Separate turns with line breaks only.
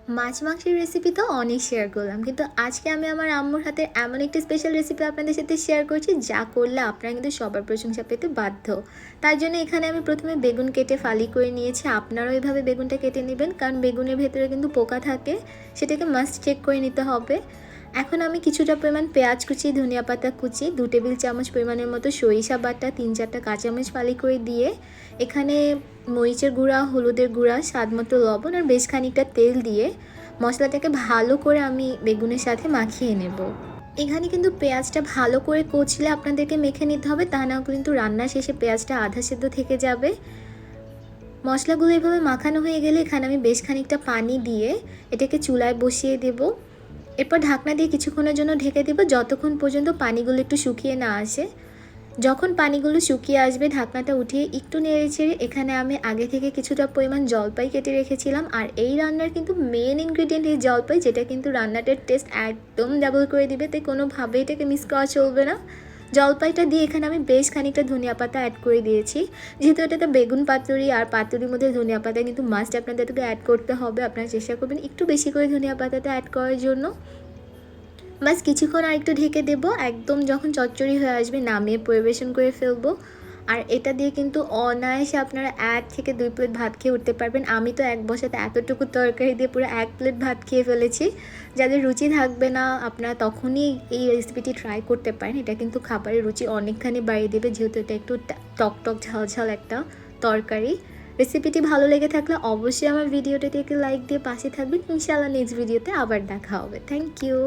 মাছ মাংসের রেসিপি তো অনেক শেয়ার করলাম, কিন্তু আজকে আমি আমার আম্মুর হাতের এমন একটি স্পেশাল রেসিপি আপনাদের সাথে শেয়ার করছি, যা করলে আপনারা কিন্তু সবার প্রশংসা পেতে বাধ্য। তার জন্য এখানে আমি প্রথমে বেগুন কেটে ফালি করে নিয়েছি। আপনারাও এভাবে বেগুনটা কেটে নেবেন, কারণ বেগুনের ভেতরে কিন্তু পোকা থাকে, সেটাকে মাস্ট চেক করে নিতে হবে। এখন আমি কিছুটা পরিমাণ পেঁয়াজ কুচি, ধনিয়া পাতা কুচি, 2 টেবিল চামচ পরিমাণের মতো সরিষা বাটা, 3-4টা কাঁচামরিচ ফালি করে দিয়ে এখানে মরিচের গুঁড়া, হলুদের গুঁড়া, স্বাদ মতো লবণ আর বেশ খানিকটা তেল দিয়ে মশলাটাকে ভালো করে আমি বেগুনের সাথে মাখিয়ে নেব। এখানে কিন্তু পেঁয়াজটা ভালো করে কচলে আপনাদেরকে মেখে নিতে হবে, তা না কিন্তু রান্নার শেষে পেঁয়াজটা আধা সেদ্ধ থেকে যাবে। মশলাগুলো এভাবে মাখানো হয়ে গেলে এখানে আমি বেশ খানিকটা পানি দিয়ে এটাকে চুলায় বসিয়ে দেব। এরপর ঢাকনা দিয়ে কিছুক্ষণের জন্য ঢেকে দেব, যতক্ষণ পর্যন্ত পানিগুলো একটু শুকিয়ে না আসে। যখন পানিগুলো শুকিয়ে আসবে ঢাকনাটা উঠিয়ে একটু নেড়েচেড়ে এখানে আমি আগে থেকে কিছুটা পরিমাণ জলপাই কেটে রেখেছিলাম। আর এই রান্নার কিন্তু মেন ইনগ্রিডিয়েন্ট এই জলপাই, যেটা কিন্তু রান্নাটার টেস্ট একদম ডাবল করে দিবে, তাই কোনোভাবেই এটাকে মিস করা চলবে না। জলপাইটা দিয়ে এখানে আমি বেশ খানিকটা ধনিয়া পাতা অ্যাড করে দিয়েছি। যেহেতু এটাতে বেগুন পাতুরি, আর পাতুরির মধ্যে ধনিয়া পাতা কিন্তু মাস্ট আপনাদেরকে অ্যাড করতে হবে। আপনারা চেষ্টা করবেন একটু বেশি করে ধনিয়া পাতাটা অ্যাড করার জন্য। বাস কিছুক্ষণ আর একটু ঢেকে দেব, একদম যখন চচ্চড়ি হয়ে আসবে নামিয়ে পরিবেশন করে ফেলবো। আর এটা দিয়ে কিন্তু অনায়াসে আপনারা 1 থেকে 2 প্লেট ভাত খেয়ে উঠতে পারবেন। আমি তো এক বসাতে এতটুকু তরকারি দিয়ে পুরো 1 প্লেট ভাত খেয়ে ফেলেছি। যাদের রুচি থাকবে না, আপনারা তখনই এই রেসিপিটি ট্রাই করতে পারেন। এটা কিন্তু খাবারের রুচি অনেকখানি বাড়িয়ে দেবে, যেহেতু এটা একটু টক টক ঝাল ঝাল একটা তরকারি। রেসিপিটি ভালো লেগে থাকলে অবশ্যই আমার ভিডিওটাতে একটু লাইক দিয়ে পাশে থাকবেন। ইনশাআল্লাহ নেক্সট ভিডিওতে আবার দেখা হবে। Thank you.